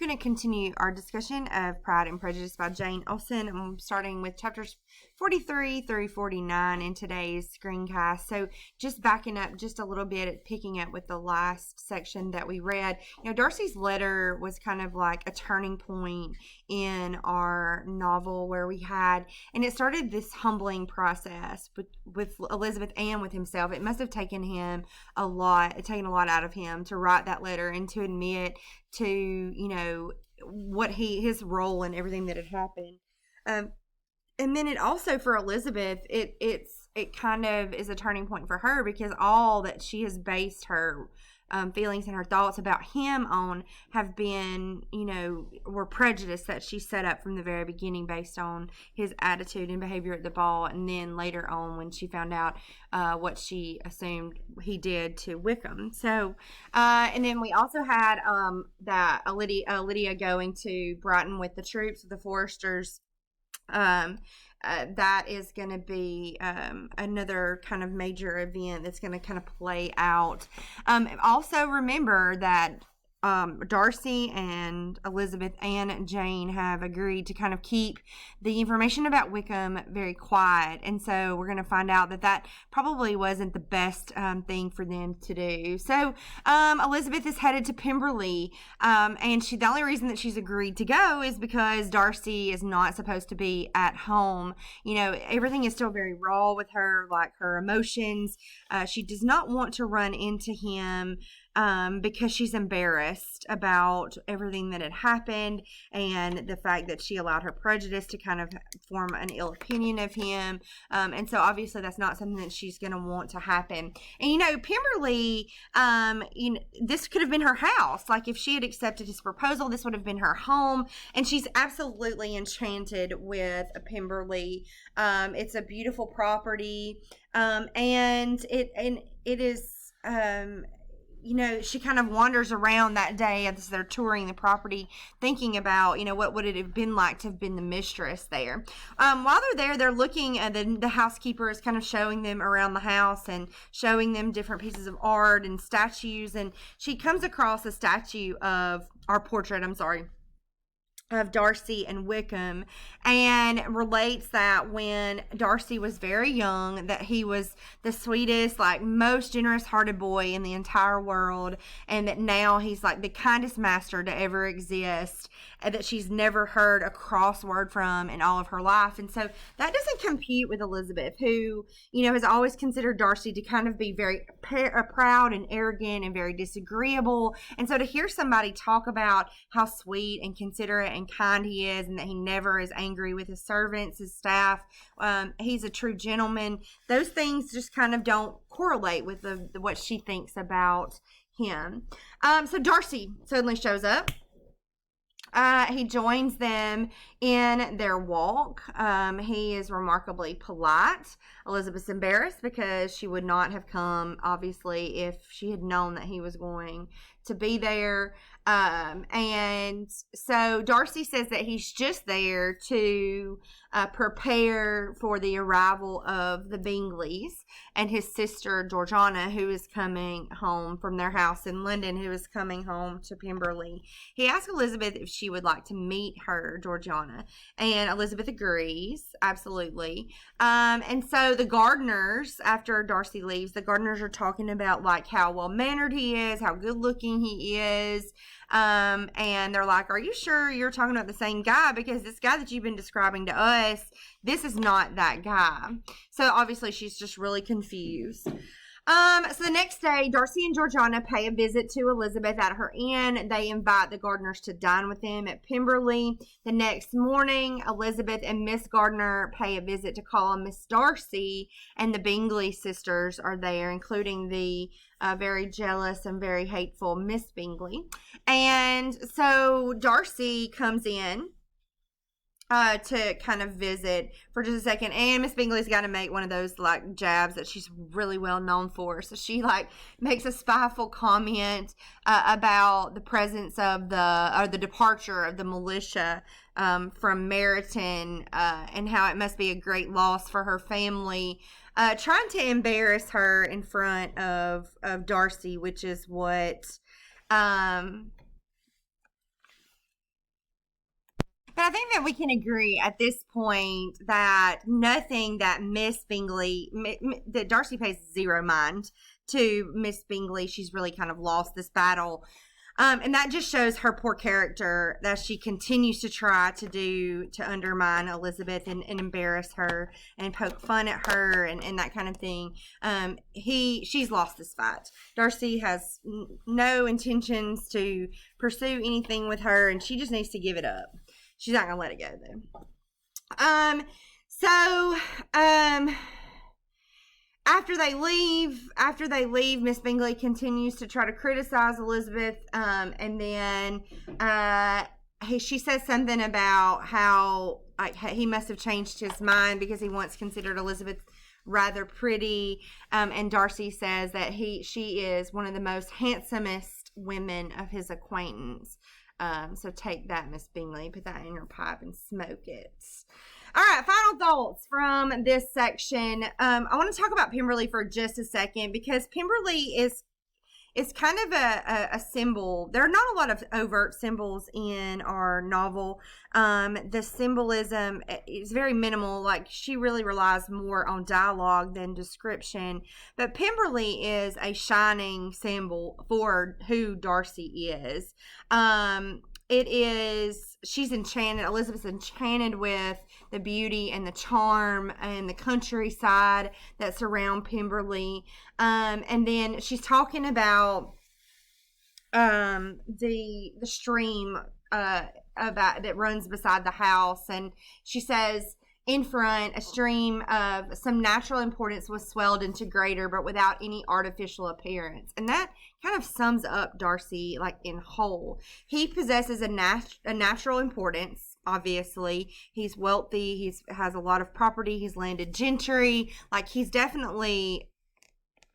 going to continue our discussion of Pride and Prejudice by Jane Austen. I'm starting with chapters 43 through 49 in today's screencast. So just backing up just a little bit, picking up with the last section that we read. Darcy's letter was kind of like a turning point in our novel where we had, and it started this humbling process with Elizabeth and with himself. It must have taken him a lot out of him to write that letter and to admit to what his role in everything that had happened, and then it also for Elizabeth it kind of is a turning point for her, because all that she has based her feelings and her thoughts about him on have been were prejudice that she set up from the very beginning based on his attitude and behavior at the ball, and then later on when she found out what she assumed he did to Wickham. So and then we also had that Lydia going to Brighton with the troops, the Foresters. That is going to be another kind of major event that's going to kind of play out. Also remember that Darcy and Elizabeth and Jane have agreed to kind of keep the information about Wickham very quiet, and so we're going to find out that probably wasn't the best thing for them to do. So Elizabeth is headed to Pemberley, and the only reason that she's agreed to go is because Darcy is not supposed to be at home. Everything is still very raw with her, like her emotions. She does not want to run into him because she's embarrassed about everything that had happened and the fact that she allowed her prejudice to kind of form an ill opinion of him. And so obviously that's not something that she's going to want to happen. And, Pemberley, this could have been her house. Like if she had accepted his proposal, this would have been her home. And she's absolutely enchanted with Pemberley. It's a beautiful property. And it is, she kind of wanders around that day as they're touring the property, thinking about, what would it have been like to have been the mistress there. While they're there, they're looking at the housekeeper is kind of showing them around the house and showing them different pieces of art and statues. And she comes across a statue of Darcy and Wickham, and relates that when Darcy was very young, that he was the sweetest, most generous-hearted boy in the entire world, and that now he's the kindest master to ever exist, and that she's never heard a cross word from in all of her life. And so that doesn't compute with Elizabeth, who, has always considered Darcy to kind of be very proud and arrogant and very disagreeable. And so to hear somebody talk about how sweet and considerate and kind he is, and that he never is angry with his servants, his staff, he's a true gentleman, those things just kind of don't correlate with what she thinks about him. So Darcy suddenly shows up. He joins them in their walk. He is remarkably polite. Elizabeth's embarrassed because she would not have come, obviously, if she had known that he was going to be there. And so Darcy says that he's just there to prepare for the arrival of the Bingleys and his sister Georgiana, who is coming home from their house in London, who is coming home to Pemberley. He asks Elizabeth if she would like to meet her, Georgiana, and Elizabeth agrees, absolutely. And so the gardeners, after Darcy leaves, the gardeners are talking about how well-mannered he is, how good-looking he is. And they're like, are you sure you're talking about the same guy? Because this guy that you've been describing to us, this is not that guy. So obviously she's just really confused. So the next day, Darcy and Georgiana pay a visit to Elizabeth at her inn. They invite the Gardners to dine with them at Pemberley. The next morning, Elizabeth and Miss Gardner pay a visit to call on Miss Darcy, and the Bingley sisters are there, including the very jealous and very hateful Miss Bingley. And so Darcy comes in to kind of visit for just a second, and Miss Bingley's got to make one of those jabs that she's really well known for. So she makes a spiteful comment about the presence of the departure of the militia from Meryton, and how it must be a great loss for her family, trying to embarrass her in front of Darcy, which is what I think that we can agree at this point that nothing that Miss Bingley, that Darcy pays zero mind to Miss Bingley. She's really kind of lost this battle. And that just shows her poor character, that she continues to try to undermine Elizabeth and embarrass her and poke fun at her and that kind of thing. She's lost this fight. Darcy has no intentions to pursue anything with her, and she just needs to give it up. She's not gonna let it go though. After they leave, Miss Bingley continues to try to criticize Elizabeth, and then she says something about how he must have changed his mind because he once considered Elizabeth rather pretty, and Darcy says that she is one of the most handsomest women of his acquaintance. So take that, Miss Bingley, put that in your pipe and smoke it. All right, final thoughts from this section. I want to talk about Pemberley for just a second, because Pemberley is kind of a symbol. There are not a lot of overt symbols in our novel. The symbolism is very minimal. Like, she really relies more on dialogue than description. But Pemberley is a shining symbol for who Darcy is. She's enchanted, Elizabeth's enchanted with the beauty and the charm and the countryside that surround Pemberley. And then she's talking about the stream that runs beside the house, and she says, in front, a stream of some natural importance was swelled into greater, but without any artificial appearance. And that kind of sums up Darcy, like, in whole. He possesses a natural importance, obviously. He's wealthy. He has a lot of property. He's landed gentry. Like, he's definitely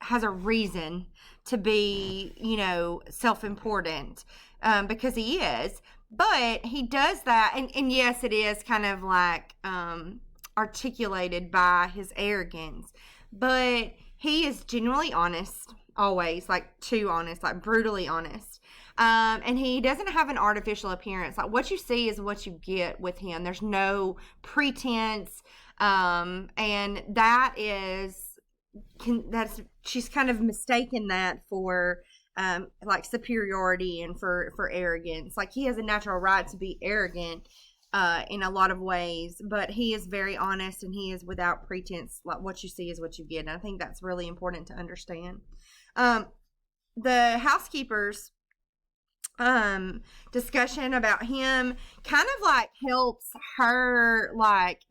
has a reason to be, self-important, because he is. But he does that, and yes, it is kind of like articulated by his arrogance. But he is genuinely honest, always, like, too honest, like brutally honest. And he doesn't have an artificial appearance. Like, what you see is what you get with him. There's no pretense, and she's kind of mistaken that for like superiority and for arrogance. Like, he has a natural right to be arrogant in a lot of ways, but he is very honest and he is without pretense. Like, what you see is what you get. And I think that's really important to understand. The housekeeper's discussion about him kind of like helps her, like,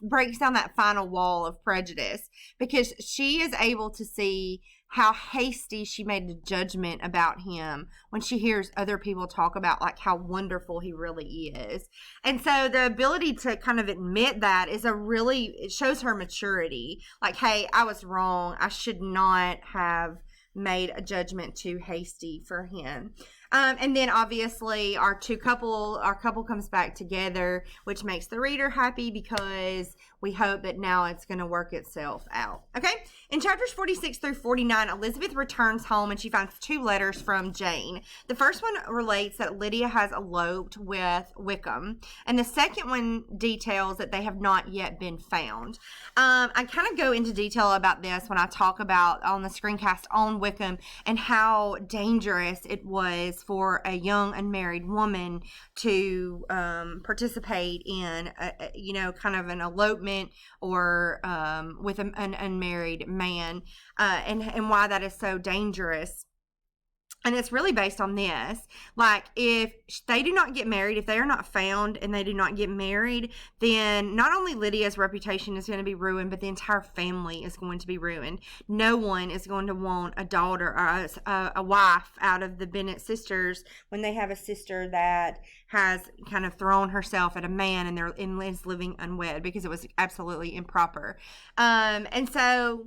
breaks down that final wall of prejudice, because she is able to see how hasty she made a judgment about him when she hears other people talk about, like, how wonderful he really is. And so the ability to kind of admit that it shows her maturity. Like, hey, I was wrong. I should not have made a judgment too hasty for him. And then obviously our couple comes back together, which makes the reader happy, because we hope that now it's going to work itself out. Okay. In chapters 46 through 49, Elizabeth returns home and she finds 2 letters from Jane. The first one relates that Lydia has eloped with Wickham, and the second one details that they have not yet been found. I kind of go into detail about this when I talk about on the screencast on Wickham and how dangerous it was for a young unmarried woman to participate in kind of an elopement or with an unmarried man, and why that is so dangerous. And it's really based on this. Like, if they do not get married, if they are not found and they do not get married, then not only Lydia's reputation is going to be ruined, but the entire family is going to be ruined. No one is going to want a daughter or a wife out of the Bennet sisters when they have a sister that has kind of thrown herself at a man and is living unwed, because it was absolutely improper. And so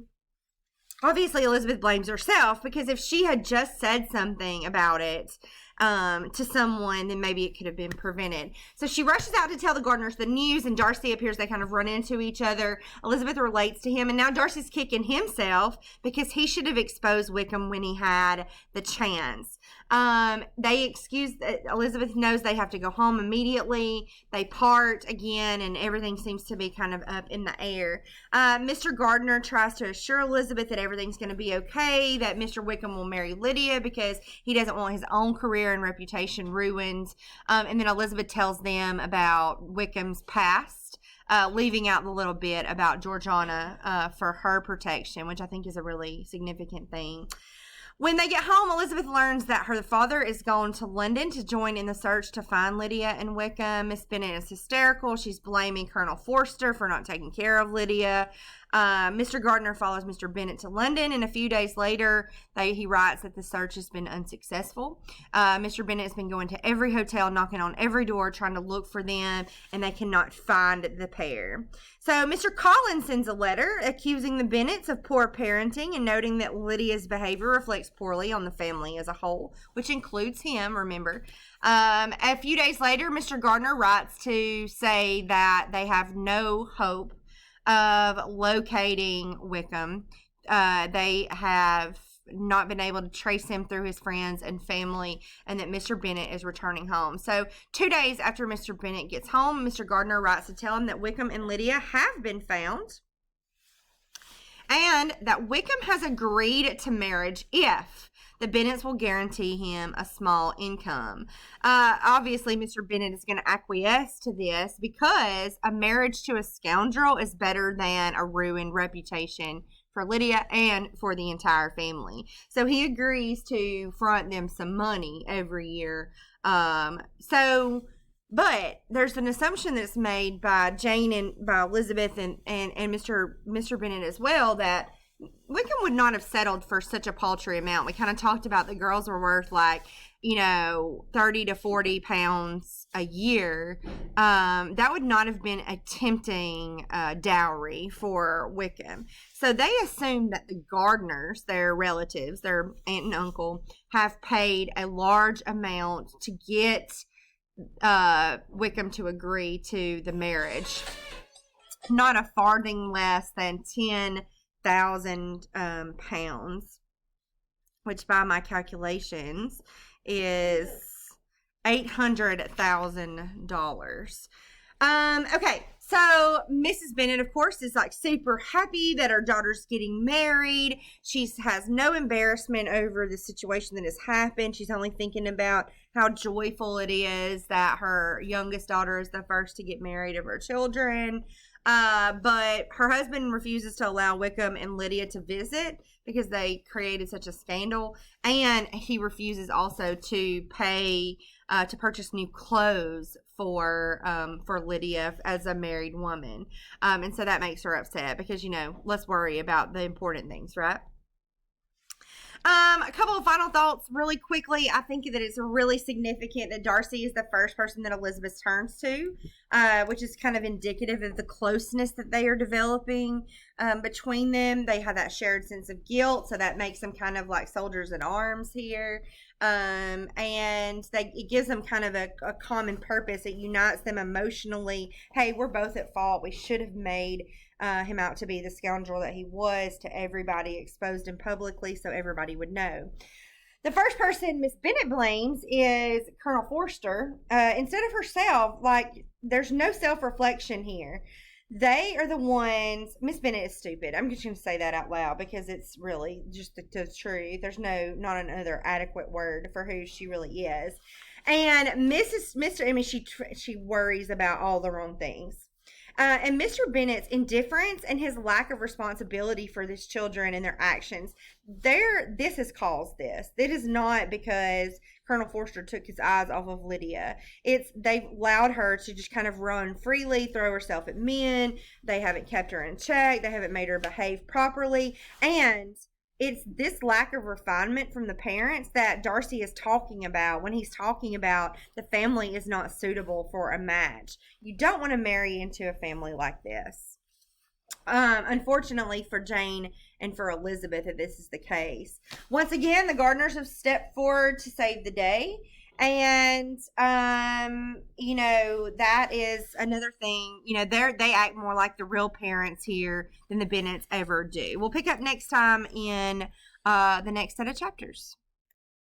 obviously Elizabeth blames herself, because if she had just said something about it to someone, then maybe it could have been prevented. So she rushes out to tell the Gardiners the news, and Darcy appears. They kind of run into each other. Elizabeth relates to him, and now Darcy's kicking himself because he should have exposed Wickham when he had the chance. Elizabeth knows they have to go home immediately. They part again, and everything seems to be kind of up in the air. Mr. Gardner tries to assure Elizabeth that everything's going to be okay, that Mr. Wickham will marry Lydia because he doesn't want his own career and reputation ruined. And then Elizabeth tells them about Wickham's past, leaving out the little bit about Georgiana for her protection, which I think is a really significant thing. When they get home, Elizabeth learns that her father is gone to London to join in the search to find Lydia and Wickham. Miss Bennet is hysterical. She's blaming Colonel Forster for not taking care of Lydia. Mr. Gardner follows Mr. Bennet to London, and a few days later, he writes that the search has been unsuccessful. Mr. Bennet has been going to every hotel, knocking on every door, trying to look for them, and they cannot find the pair. So Mr. Collins sends a letter accusing the Bennets of poor parenting and noting that Lydia's behavior reflects poorly on the family as a whole, which includes him, remember. A few days later, Mr. Gardner writes to say that they have no hope of locating Wickham. They have not been able to trace him through his friends and family, and that Mr. Bennet is returning home. So 2 days after Mr. Bennet gets home, Mr. Gardner writes to tell him that Wickham and Lydia have been found, and that Wickham has agreed to marriage if the Bennets will guarantee him a small income. Obviously, Mr. Bennet is going to acquiesce to this because a marriage to a scoundrel is better than a ruined reputation for Lydia and for the entire family. So he agrees to front them some money every year. But there's an assumption that's made by Jane and by Elizabeth and Mr. Bennet as well that Wickham would not have settled for such a paltry amount. We kind of talked about the girls were worth 30 to 40 pounds a year. That would not have been a tempting dowry for Wickham. So they assumed that the Gardners, their relatives, their aunt and uncle, have paid a large amount to get Wickham to agree to the marriage. Not a farthing less than 10,000 pounds, which by my calculations is $800,000. Okay, so Mrs. Bennet, of course, is super happy that her daughter's getting married. She has no embarrassment over the situation that has happened. She's only thinking about how joyful it is that her youngest daughter is the first to get married of her children. But her husband refuses to allow Wickham and Lydia to visit because they created such a scandal, and he refuses also to pay to purchase new clothes for Lydia as a married woman, and so that makes her upset because let's worry about the important things, right? A couple of final thoughts really quickly. I think that it's really significant that Darcy is the first person that Elizabeth turns to, which is kind of indicative of the closeness that they are developing between them. They have that shared sense of guilt, so that makes them kind of like soldiers in arms here. And it gives them kind of a common purpose. It unites them emotionally. Hey, we're both at fault. We should have made him out to be the scoundrel that he was to everybody, exposed him publicly so everybody would know. The first person Miss Bennet blames is Colonel Forster instead of herself. There's no self-reflection here. They are the ones. Miss Bennet is stupid. I'm just going to say that out loud because it's really just the truth. There's not another adequate word for who she really is. And she worries about all the wrong things. And Mr. Bennet's indifference and his lack of responsibility for his children and their actions, this has caused this. It is not because Colonel Forster took his eyes off of Lydia. They've allowed her to just kind of run freely, throw herself at men. They haven't kept her in check. They haven't made her behave properly. And it's this lack of refinement from the parents that Darcy is talking about when he's talking about the family is not suitable for a match. You don't want to marry into a family like this. Unfortunately for Jane and for Elizabeth, that this is the case. Once again, the Gardners have stepped forward to save the day. And, that is another thing. They act more like the real parents here than the Bennets ever do. We'll pick up next time in the next set of chapters.